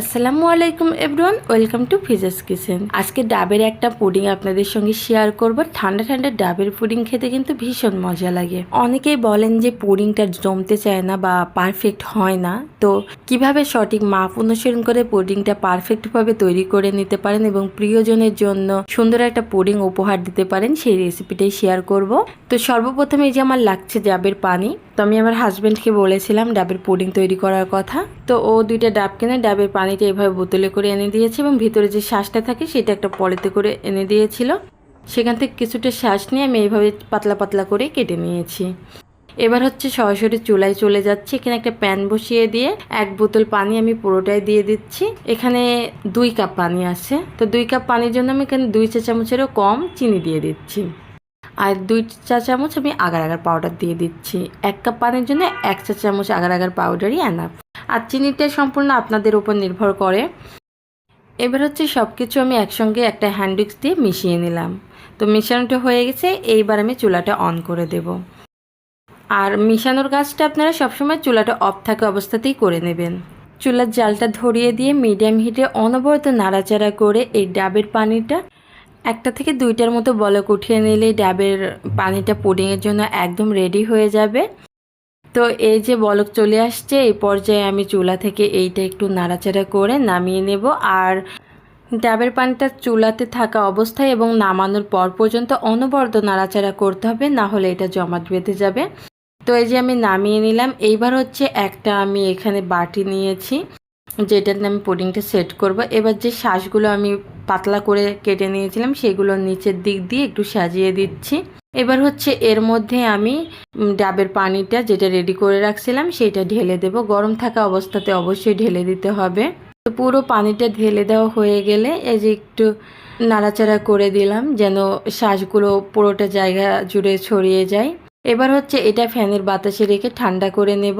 আসসালামু আলাইকুম everyone, welcome to ফিজাস kitchen. আজকে ডাবের একটা পুডিং আপনাদের সঙ্গে শেয়ার করব। ঠান্ডা ঠান্ডা ডাবের পুডিং খেতে কিন্তু ভীষণ মজা লাগে। অনেকেই বলেন যে পুডিংটা জমতে চায় না বা পারফেক্ট হয় না, তো কিভাবে সঠিক মাপ অনুসরণ করে পুডিংটা পারফেক্টভাবে তৈরি করে নিতে পারেন এবং প্রিয়জনের জন্য সুন্দর একটা পুডিং উপহার দিতে পারেন, সেই রেসিপিটাই শেয়ার করব। তো সর্বপ্রথম এই যে আমার লাগছে ডাবের পানি। তো আমি আমার হাজব্যান্ডকে বলেছিলাম ডাবের পুডিং তৈরি করার কথা, তো ও দুইটা ডাব কিনে ডাবের পানিটা এভাবে বোতলে করে এনে দিয়েছে এবং ভিতরে যে শ্বাসটা থাকে সেটা একটা পলিতে করে এনে দিয়েছিল। সেখান থেকে কিছুটা শ্বাস নিয়ে আমি এইভাবে পাতলা পাতলা করে কেটে নিয়েছি। এবার হচ্ছে সরাসরি চুলায় চলে যাচ্ছে। এখানে একটা প্যান বসিয়ে দিয়ে 1 বোতল পানি আমি পুরোটাই দিয়ে দিচ্ছি। এখানে 2 কাপ পানি আছে, তো 2 কাপ পানির জন্য আমি এখানে 2 চা চামচেরও কম চিনি দিয়ে দিচ্ছি। আর 2 চা চামচ আমি আগার আগার পাউডার দিয়ে দিচ্ছি। 1 কাপ পানির জন্য 1 চা চামচ আগার আগার পাউডারই এনাফ। আর চিনিটা সম্পূর্ণ আপনাদের উপর নির্ভর করে। এবার হচ্ছে সব কিছু আমি একসঙ্গে একটা হ্যান্ড উইক্স দিয়ে মিশিয়ে নিলাম। তো মিশানোটা হয়ে গেছে, এইবার আমি চুলাটা অন করে দেব। আর মিশানোর কাজটা আপনারা সবসময় চুলাটা অফ থাকা অবস্থাতেই করে নেবেন। চুলার জালটা ধরিয়ে দিয়ে মিডিয়াম হিটে অনবরত নাড়াচাড়া করে এই ডাবের পানিটা 1 থেকে 2টার মতো বলক উঠিয়ে নিলেই ডাবের পানিটা পুডিংয়ের জন্য একদম রেডি হয়ে যাবে। তো এই যে বলক চলে আসছে, এই পর্যায়ে আমি চুলা থেকে এইটা একটু নাড়াচাড়া করে নামিয়ে নেব। আর ডাবের পানিটা চুলাতে থাকা অবস্থায় এবং নামানোর পর পর্যন্ত অনবরত নাড়াচাড়া করতে হবে, না হলে এটা জমাট বেঁধে যাবে। তো এই যে আমি নামিয়ে নিলাম। এইবার হচ্ছে একটা আমি এখানে বাটি নিয়েছি, যেটাতে আমি পুডিংটা সেট করব। এবার যে শ্বাসগুলো আমি পাতলা করে কেটে নিয়েছিলাম সেগুলো নিচের দিক দিয়ে একটু সাজিয়ে দিচ্ছি। এবার হচ্ছে এর মধ্যে আমি ডাবের পানিটা যেটা রেডি করে রাখছিলাম সেটা ঢেলে দেব। গরম থাকা অবস্থাতে অবশ্যই ঢেলে দিতে হবে। তো পুরো পানিটা ঢেলে দেওয়া হয়ে গেলে এই যে একটু নাড়াচাড়া করে দিলাম যেন শ্বাসগুলো পুরোটা জায়গা জুড়ে ছড়িয়ে যায়। এবার হচ্ছে এটা ফ্যানের বাতাসে রেখে ঠান্ডা করে নেব।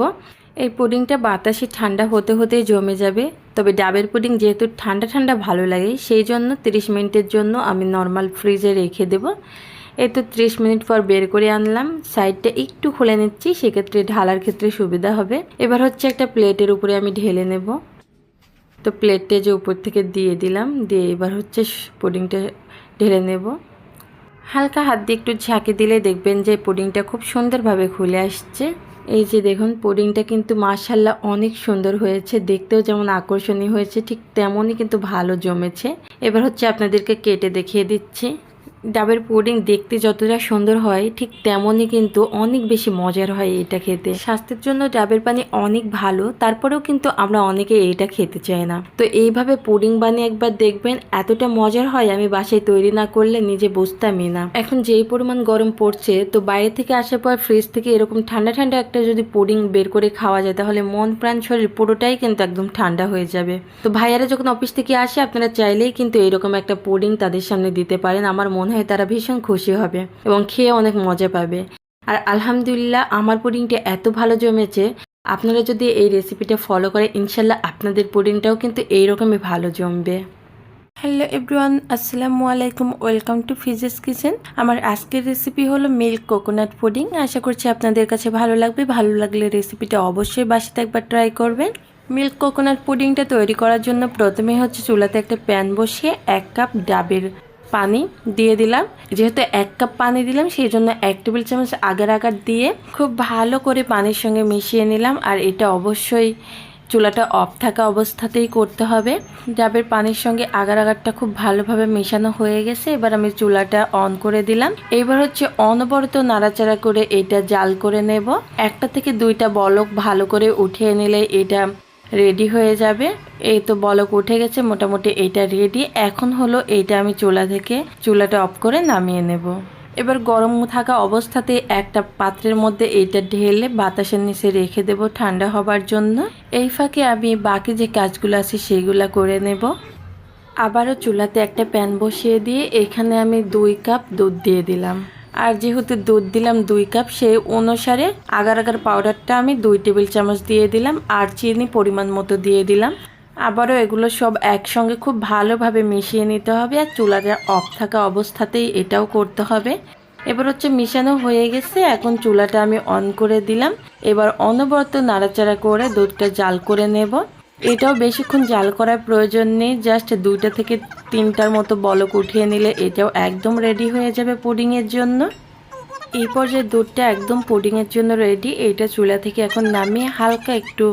এই পুডিংটা বাতাসে ঠান্ডা হতে হতেই জমে যাবে। তবে ডাবের পুডিং যেহেতু ঠান্ডা ঠান্ডা ভালো লাগে, সেই জন্য 30 মিনিটের জন্য আমি নর্মাল ফ্রিজে রেখে দেব। এই তো 30 মিনিট পর বের করে আনলাম। সাইডটা একটু খুলে নিচ্ছি, সেক্ষেত্রে ঢালার ক্ষেত্রে সুবিধা হবে। এবার হচ্ছে একটা প্লেটের উপরে আমি ঢেলে নেব। তো প্লেটটা যে উপর থেকে দিয়ে দিলাম, দিয়ে এবার হচ্ছে পুডিংটা ঢেলে নেব। হালকা হাত দিয়ে একটু ঝাঁকে দিলে দেখবেন যে পুডিংটা খুব সুন্দরভাবে খুলে আসছে। এই যে দেখুন পুডিংটা কিন্তু মাশাআল্লাহ অনেক সুন্দর হয়েছে, দেখতেও যেমন আকর্ষণীয় হয়েছে ঠিক তেমনই কিন্তু ভালো জমেছে। এবার হচ্ছে আপনাদেরকে কেটে দেখিয়ে দিচ্ছি। ডাবের পুডিং দেখতে যতটা সুন্দর হয় ঠিক তেমনই কিন্তু অনেক বেশি মজার হয় এটা খেতে। স্বাস্থ্যের জন্য ডাবের পানি অনেক ভালো, তারপরেও কিন্তু আমরা অনেকে এটা খেতে চাই না। তো এইভাবে পুডিং বানিয়ে একবার দেখবেন, এতটা মজার হয় আমি বাসায় তৈরি না করলে নিজে বুঝতামই না। এখন যেই পরিমাণ গরম পড়ছে, তো বাইরে থেকে আসার পর ফ্রিজ থেকে এরকম ঠান্ডা ঠান্ডা একটা যদি পুডিং বের করে খাওয়া যায়, তাহলে মন প্রাণ শরীর পুরোটাই কিন্তু একদম ঠান্ডা হয়ে যাবে। তো ভাইয়ারা যখন অফিস থেকে আসে, আপনারা চাইলেই কিন্তু এরকম একটা পুডিং তাদের সামনে দিতে পারেন। আমার মনে হয় তারা ভীষণ খুশি হবে এবং খেয়ে অনেক মজা পাবে। আর আলহামদুলিল্লাহ আমার পুডিংটা এত ভালো জমেছে, আপনারা যদি এই রেসিপিটা ফলো করেন ইনশাল্লাহ আপনাদের পুডিংটাও কিন্তু এইরকমই ভালো জমবে। হ্যালো এভরিওয়ান, আসসালামু আলাইকুম, ওয়েলকাম টু ফিজাস কিচেন। আমার আজকের রেসিপি হলো মিল্ক কোকোনাট পুডিং। আশা করছি আপনাদের কাছে ভালো লাগবে। ভালো লাগলে রেসিপিটা অবশ্যই বাসাতে একবার ট্রাই করবেন। মিল্ক কোকোনাট পুডিংটা তৈরি করার জন্য প্রথমে হচ্ছে চুলাতে একটা প্যান বসিয়ে 1 কাপ ডাবের পানি দিয়ে দিলাম। যেহেতু 1 কাপ পানি দিলাম, সেই জন্য 1 টেবিল চামচ আগার আগার দিয়ে খুব ভালো করে পানির সঙ্গে মিশিয়ে নিলাম। আর এটা অবশ্যই চুলাটা অফ থাকা অবস্থাতেই করতে হবে। ডাবের পানির সঙ্গে আগার আগারটা খুব ভালোভাবে মেশানো হয়ে গেছে। এবার আমি চুলাটা অন করে দিলাম। এবার হচ্ছে অনবরত নাড়াচাড়া করে এটা জাল করে নেব। 1 থেকে 2টা বলক ভালো করে উঠিয়ে নিলে এটা রেডি হয়ে যাবে। এই তো বলক উঠে গেছে, মোটামুটি এটা রেডি। এখন হলো এইটা আমি চুলাটা অফ করে নামিয়ে নেব। এবার গরম থাকা অবস্থাতে একটা পাত্রের মধ্যে এইটা ঢেলে বাতাসের নিচে রেখে দেব ঠান্ডা হবার জন্য। এই ফাঁকে আমি বাকি যে কাজগুলো আছে সেগুলো করে নেব। আবারও চুলাতে একটা প্যান বসিয়ে দিয়ে এখানে আমি 2 কাপ দুধ দিয়ে দিলাম। আর যেহেতু দুধ দিলাম 2 কাপ, সেই অনুসারে আগার আগার পাউডারটা আমি 2 টেবিল চামচ দিয়ে দিলাম। আর চিনি পরিমাণ মতো দিয়ে দিলাম। আবারও এগুলো সব একসঙ্গে খুব ভালোভাবে মিশিয়ে নিতে হবে। আর চুলাটা অফ থাকা অবস্থাতেই এটাও করতে হবে। এবার হচ্ছে মিশানো হয়ে গেছে, এখন চুলাটা আমি অন করে দিলাম। এবার অনবরত নাড়াচাড়া করে দুধটা জাল করে নেব। এটাও বেশিক্ষণ জাল করার প্রয়োজন নেই, জাস্ট 2টা থেকে 3টার মতো বলক উঠিয়ে নিলে এটাও একদম রেডি হয়ে যাবে পুডিংয়ের জন্য। এই পর্যায়ে দুধটা একদম পুডিংয়ের জন্য রেডি। এটা চুলা থেকে এখন নামিয়ে হালকা একটু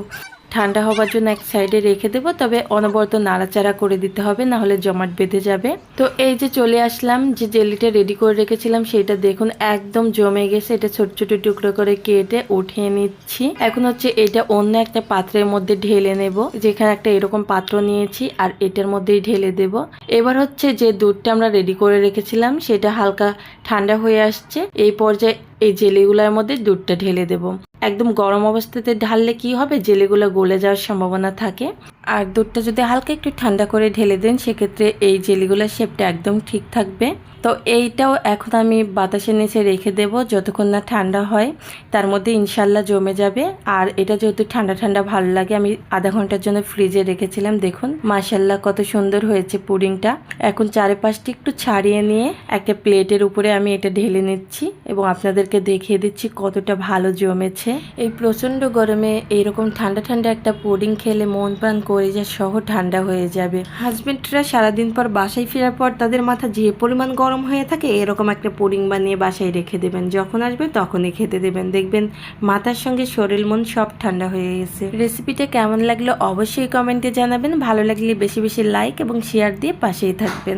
ঠান্ডা হবার জন্য এক সাইডে রেখে দেবো, তবে অনবরত নাড়াচাড়া করে দিতে হবে, না হলে জমাট বেঁধে যাবে। তো এই যে চলে আসলাম, যে জেলিটা রেডি করে রেখেছিলাম সেটা দেখুন একদম জমে গেছে। এটা ছোট ছোট টুকরো করে কেটে উঠিয়ে নিচ্ছি। এখন হচ্ছে এটা অন্য একটা পাত্রের মধ্যে ঢেলে নেব, যেখানে একটা এরকম পাত্র নিয়েছি আর এটার মধ্যেই ঢেলে দেব। এবার হচ্ছে যে দুধটা আমরা রেডি করে রেখেছিলাম সেটা হালকা ঠান্ডা হয়ে আসছে। এই পর্যায়ে এই জেলিগুলোর মধ্যে দুধটা ঢেলে দেব। একদম গরম অবস্থাতে ঢাললে কি হবে, জেলিগুলো গলে যাওয়ার সম্ভাবনা থাকে। আর দুধটা যদি হালকা একটু ঠান্ডা করে ঢেলে দেন সেক্ষেত্রে এই জেলিগুলোর শেপটা একদম ঠিক থাকবে। তো এইটাও এখন আমি বাতাসের নিচে রেখে দেব যতক্ষণ না ঠান্ডা হয়, তার মধ্যে ইনশাল্লাহ জমে যাবে। আর এটা যেহেতু ঠান্ডা ঠান্ডা ভালো লাগে, আমি আধা ঘন্টার জন্য ফ্রিজে রেখেছিলাম। দেখুন মাশাল্লাহ কত সুন্দর হয়েছে পুডিংটা। এখন চারিপাশটি একটু ছাড়িয়ে নিয়ে একটা প্লেটের উপরে আমি এটা ঢেলে নিচ্ছি এবং আপনাদেরকে দেখিয়ে দিচ্ছি কতটা ভালো জমেছে। এই প্রচণ্ড গরমে এইরকম ঠান্ডা ঠান্ডা একটা পুডিং খেলে মন প্রাণ কলিজা সহ ঠান্ডা হয়ে যাবে। হাজবেন্ডরা সারাদিন পর বাসায় ফেরার পর তাদের মাথা যে পরিমাণ গরম হয়ে থাকে, এরকম একটা পুডিং বানিয়ে বাসায় রেখে দেবেন, যখন আসবে তখনই খেতে দেবেন, দেখবেন মাথার সঙ্গে শরীর মন সব ঠান্ডা হয়ে গেছে। রেসিপিটা কেমন লাগলো অবশ্যই কমেন্টে জানাবেন। ভালো লাগলে বেশি বেশি লাইক এবং শেয়ার দিয়ে পাশেই থাকবেন।